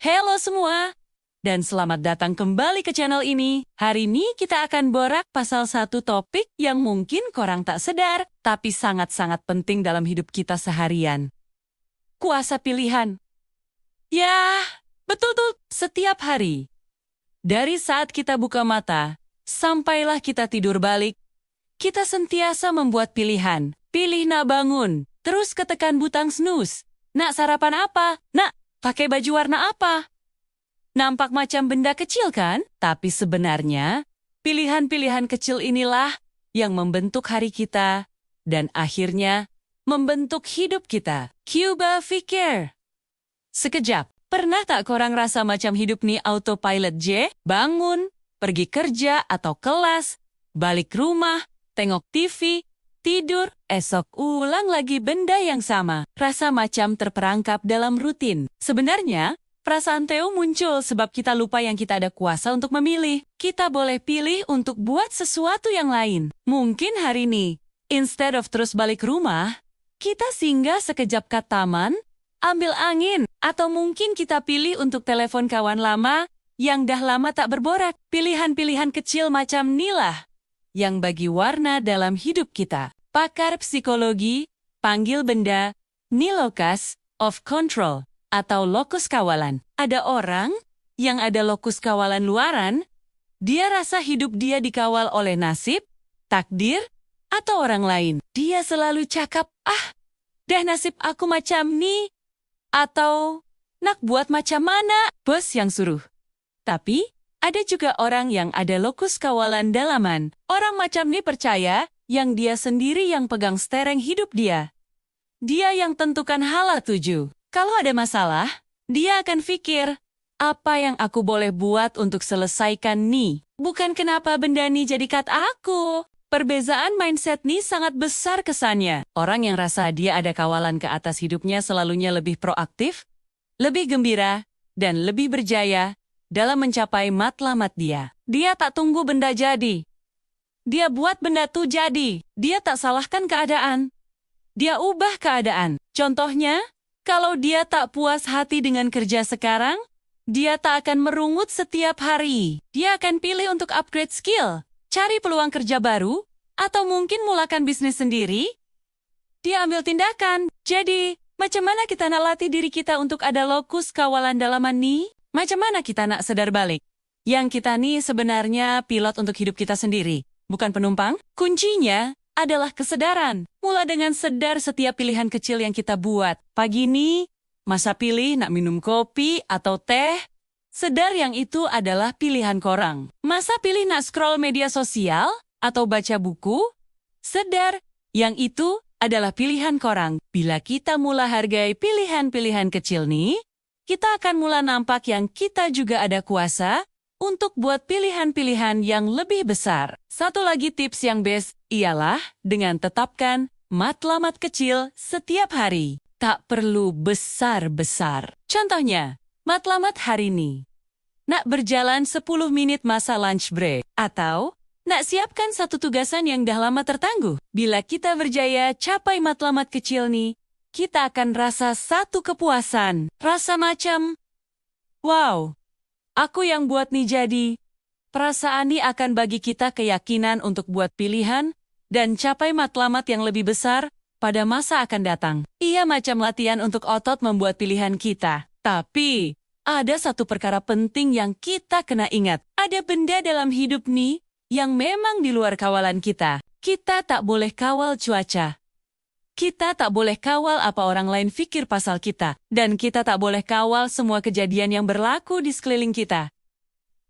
Halo semua, dan selamat datang kembali ke channel ini. Hari ini kita akan borak pasal satu topik yang mungkin korang tak sedar, tapi sangat-sangat penting dalam hidup kita seharian. Kuasa pilihan. Ya, betul tuh, setiap hari. Dari saat kita buka mata, sampailah kita tidur balik, kita sentiasa membuat pilihan. Pilih nak bangun, terus ketekan butang snooze. Nak sarapan apa? Nak pakai baju warna apa? Nampak macam benda kecil kan? Tapi sebenarnya, pilihan-pilihan kecil inilah yang membentuk hari kita dan akhirnya membentuk hidup kita. Cuba fikir. Sekejap, pernah tak korang rasa macam hidup nih autopilot J? Bangun, pergi kerja atau kelas, balik rumah, tengok TV, tidur, esok ulang lagi benda yang sama. Rasa macam terperangkap dalam rutin. Sebenarnya, perasaan Theo muncul sebab kita lupa yang kita ada kuasa untuk memilih. Kita boleh pilih untuk buat sesuatu yang lain. Mungkin hari ini, instead of terus balik rumah, kita singgah sekejap ke taman, ambil angin, atau mungkin kita pilih untuk telepon kawan lama yang dah lama tak berborak. Pilihan-pilihan kecil macam inilah yang bagi warna dalam hidup kita. Pakar psikologi panggil benda ini locus of control atau lokus kawalan. Ada orang yang ada lokus kawalan luaran, dia rasa hidup dia dikawal oleh nasib, takdir, atau orang lain. Dia selalu cakap, dah nasib aku macam ni, atau nak buat macam mana, bos yang suruh. Tapi, ada juga orang yang ada lokus kawalan dalaman. Orang macam ni percaya yang dia sendiri yang pegang stereng hidup dia. Dia yang tentukan hala tuju. Kalau ada masalah, dia akan fikir, apa yang aku boleh buat untuk selesaikan ni? Bukan kenapa benda ni jadi kat aku. Perbezaan mindset ni sangat besar kesannya. Orang yang rasa dia ada kawalan ke atas hidupnya selalunya lebih proaktif, lebih gembira, dan lebih berjaya dalam mencapai matlamat dia. Dia tak tunggu benda jadi. Dia buat benda tu jadi. Dia tak salahkan keadaan. Dia ubah keadaan. Contohnya, kalau dia tak puas hati dengan kerja sekarang, dia tak akan merungut setiap hari. Dia akan pilih untuk upgrade skill, cari peluang kerja baru, atau mungkin mulakan bisnis sendiri. Dia ambil tindakan. Jadi, macam mana kita nak latih diri kita untuk ada lokus kawalan dalaman ni? Macam mana kita nak sadar balik? Yang kita nih sebenarnya pilot untuk hidup kita sendiri, bukan penumpang. Kuncinya adalah kesadaran. Mula dengan sedar setiap pilihan kecil yang kita buat. Pagi ini, masa pilih nak minum kopi atau teh. Sedar yang itu adalah pilihan korang. Masa pilih nak scroll media sosial atau baca buku. Sedar yang itu adalah pilihan korang. Bila kita mula hargai pilihan-pilihan kecil nih, kita akan mula nampak yang kita juga ada kuasa untuk buat pilihan-pilihan yang lebih besar. Satu lagi tips yang best ialah dengan tetapkan matlamat kecil setiap hari. Tak perlu besar-besar. Contohnya, matlamat hari ini. Nak berjalan 10 menit masa lunch break. Atau, nak siapkan satu tugasan yang dah lama tertangguh. Bila kita berjaya capai matlamat kecil nih, kita akan rasa satu kepuasan. Rasa macam, wow, aku yang buat nih jadi. Perasaan ini akan bagi kita keyakinan untuk buat pilihan dan capai matlamat yang lebih besar pada masa akan datang. Ia macam latihan untuk otot membuat pilihan kita. Tapi, ada satu perkara penting yang kita kena ingat. Ada benda dalam hidup nih yang memang di luar kawalan kita. Kita tak boleh kawal cuaca. Kita tak boleh kawal apa orang lain fikir pasal kita. Dan kita tak boleh kawal semua kejadian yang berlaku di sekeliling kita.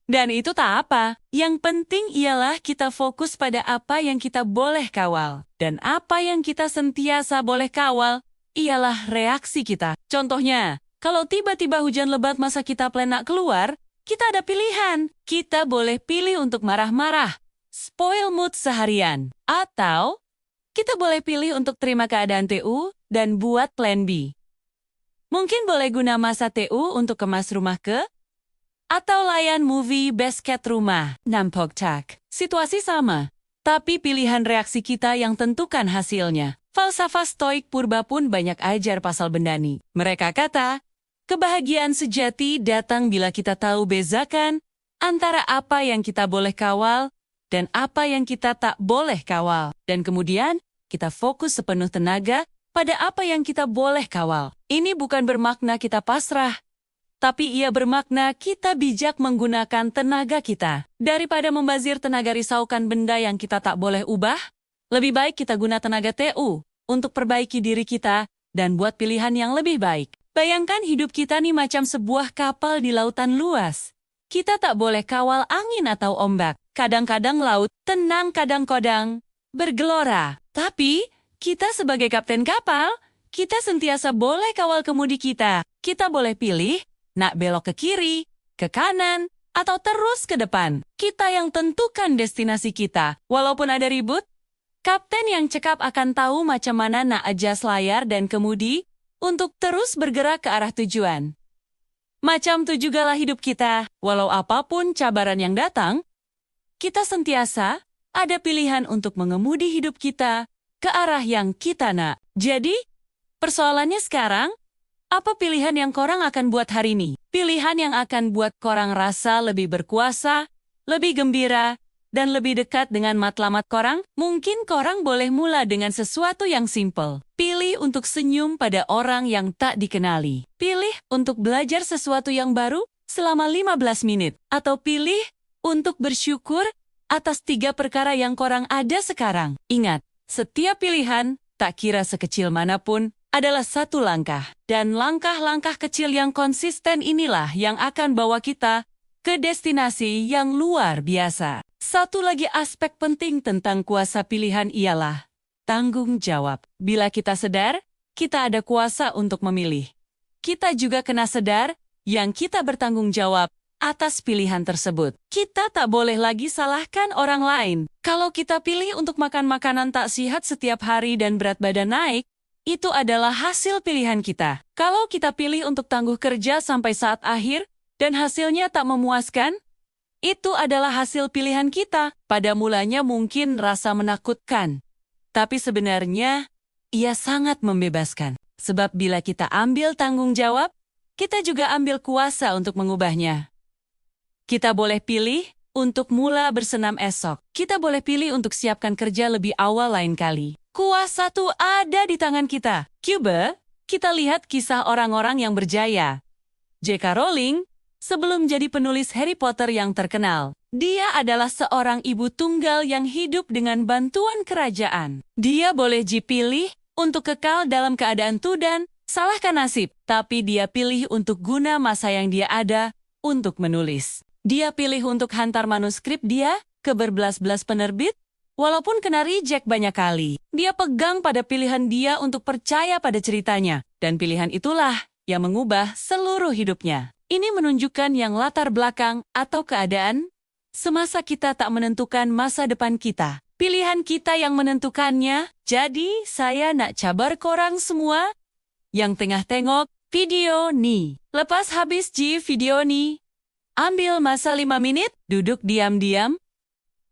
Dan itu tak apa. Yang penting ialah kita fokus pada apa yang kita boleh kawal. Dan apa yang kita sentiasa boleh kawal ialah reaksi kita. Contohnya, kalau tiba-tiba hujan lebat masa kita plan nak keluar, kita ada pilihan. Kita boleh pilih untuk marah-marah, spoil mood seharian. Atau kita boleh pilih untuk terima keadaan TU dan buat plan B. Mungkin boleh guna masa TU untuk kemas rumah ke? Atau layan movie basket rumah. Nampak tak? Situasi sama. Tapi pilihan reaksi kita yang tentukan hasilnya. Falsafah stoik purba pun banyak ajar pasal benda ni. Mereka kata, Kebahagiaan sejati datang bila kita tahu bezakan antara apa yang kita boleh kawal dan apa yang kita tak boleh kawal. Dan kemudian kita fokus sepenuh tenaga pada apa yang kita boleh kawal. Ini bukan bermakna kita pasrah, tapi ia bermakna kita bijak menggunakan tenaga kita. Daripada membazir tenaga risaukan benda yang kita tak boleh ubah, lebih baik kita guna tenaga TU untuk perbaiki diri kita dan buat pilihan yang lebih baik. Bayangkan hidup kita nih macam sebuah kapal di lautan luas. Kita tak boleh kawal angin atau ombak. Kadang-kadang laut tenang, kadang-kadang bergelora. Tapi kita sebagai kapten kapal, kita sentiasa boleh kawal kemudi kita. Kita boleh pilih nak belok ke kiri, ke kanan, atau terus ke depan. Kita yang tentukan destinasi kita. Walaupun ada ribut, kapten yang cekap akan tahu macam mana nak adjust layar dan kemudi untuk terus bergerak ke arah tujuan. Macam itu jugalah hidup kita. Walau apapun cabaran yang datang, kita sentiasa ada pilihan untuk mengemudi hidup kita ke arah yang kita nak. Jadi, persoalannya sekarang, apa pilihan yang korang akan buat hari ini? Pilihan yang akan buat korang rasa lebih berkuasa, lebih gembira, dan lebih dekat dengan matlamat korang? Mungkin korang boleh mula dengan sesuatu yang simple. Pilih untuk senyum pada orang yang tak dikenali. Pilih untuk belajar sesuatu yang baru selama 15 menit. Atau pilih untuk bersyukur atas 3 perkara yang korang ada sekarang. Ingat, setiap pilihan, tak kira sekecil manapun, adalah satu langkah. Dan langkah-langkah kecil yang konsisten inilah yang akan bawa kita ke destinasi yang luar biasa. Satu lagi aspek penting tentang kuasa pilihan ialah tanggung jawab. Bila kita sadar, kita ada kuasa untuk memilih. Kita juga kena sadar yang kita bertanggung jawab atas pilihan tersebut. Kita tak boleh lagi salahkan orang lain. Kalau kita pilih untuk makan makanan tak sehat setiap hari dan berat badan naik, itu adalah hasil pilihan kita. Kalau kita pilih untuk tangguh kerja sampai saat akhir dan hasilnya tak memuaskan, itu adalah hasil pilihan kita. Pada mulanya mungkin rasa menakutkan, tapi sebenarnya ia sangat membebaskan. Sebab bila kita ambil tanggung jawab, kita juga ambil kuasa untuk mengubahnya. Kita boleh pilih untuk mula bersenam esok. Kita boleh pilih untuk siapkan kerja lebih awal lain kali. Kuasa tuh ada di tangan kita. Coba kita lihat kisah orang-orang yang berjaya. J.K. Rowling, sebelum jadi penulis Harry Potter yang terkenal, dia adalah seorang ibu tunggal yang hidup dengan bantuan kerajaan. Dia boleh dipilih untuk kekal dalam keadaan tudan, salahkan nasib, tapi dia pilih untuk guna masa yang dia ada untuk menulis. Dia pilih untuk hantar manuskrip dia ke berbelas-belas penerbit, walaupun kena reject banyak kali. Dia pegang pada pilihan dia untuk percaya pada ceritanya, dan pilihan itulah yang mengubah seluruh hidupnya. Ini menunjukkan yang latar belakang atau keadaan semasa kita tak menentukan masa depan kita. Pilihan kita yang menentukannya. Jadi, saya nak cabar korang semua yang tengah tengok video ni. Lepas habis video ni, ambil masa 5 menit, duduk diam-diam,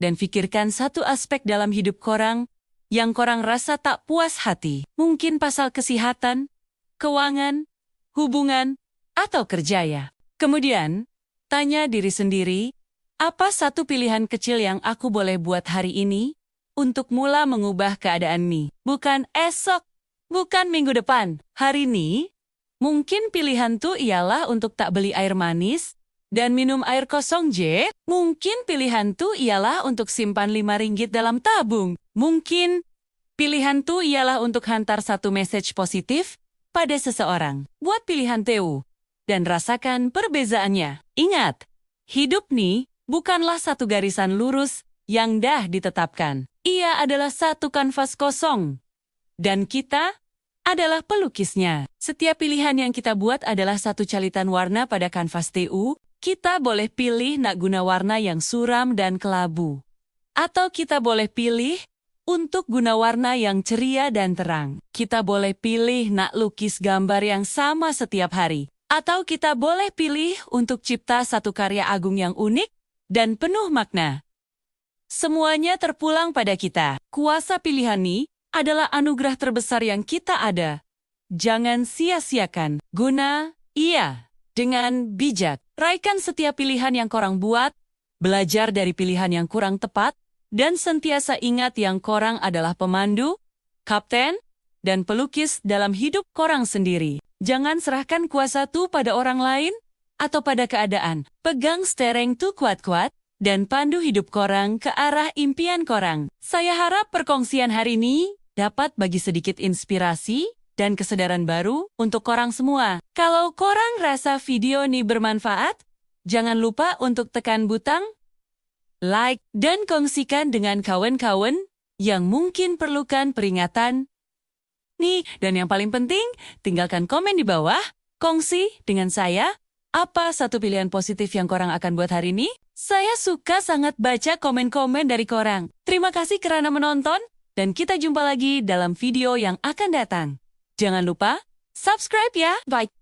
dan fikirkan satu aspek dalam hidup korang yang korang rasa tak puas hati. Mungkin pasal kesehatan, keuangan, hubungan, atau kerja ya. Kemudian, tanya diri sendiri, apa satu pilihan kecil yang aku boleh buat hari ini untuk mula mengubah keadaan ini? Bukan esok, bukan minggu depan. Hari ini, mungkin pilihan tuh ialah untuk tak beli air manis dan minum air kosong J. Mungkin pilihan tuh ialah untuk simpan 5 ringgit dalam tabung. Mungkin pilihan tuh ialah untuk hantar satu message positif pada seseorang. Buat pilihan TU dan rasakan perbezaannya. Ingat, hidup nih bukanlah satu garisan lurus yang dah ditetapkan. Ia adalah satu kanvas kosong. Dan kita adalah pelukisnya. Setiap pilihan yang kita buat adalah satu calitan warna pada kanvas TU. Kita boleh pilih nak guna warna yang suram dan kelabu. Atau kita boleh pilih untuk guna warna yang ceria dan terang. Kita boleh pilih nak lukis gambar yang sama setiap hari. Atau kita boleh pilih untuk cipta satu karya agung yang unik dan penuh makna. Semuanya terpulang pada kita. Kuasa pilihan ini adalah anugerah terbesar yang kita ada. Jangan sia-siakan. Guna Iya, dengan bijak, raikan setiap pilihan yang korang buat, belajar dari pilihan yang kurang tepat, dan sentiasa ingat yang korang adalah pemandu, kapten, dan pelukis dalam hidup korang sendiri. Jangan serahkan kuasa tuh pada orang lain atau pada keadaan. Pegang stereng tuh kuat-kuat dan pandu hidup korang ke arah impian korang. Saya harap perkongsian hari ini dapat bagi sedikit inspirasi dan kesadaran baru untuk korang semua. Kalau korang rasa video ini bermanfaat, jangan lupa untuk tekan butang like dan kongsikan dengan kawan-kawan yang mungkin perlukan peringatan. Nih, dan yang paling penting, tinggalkan komen di bawah, kongsi dengan saya, apa satu pilihan positif yang korang akan buat hari ini? Saya suka sangat baca komen-komen dari korang. Terima kasih karena menonton, dan kita jumpa lagi dalam video yang akan datang. Jangan lupa, subscribe ya! Bye!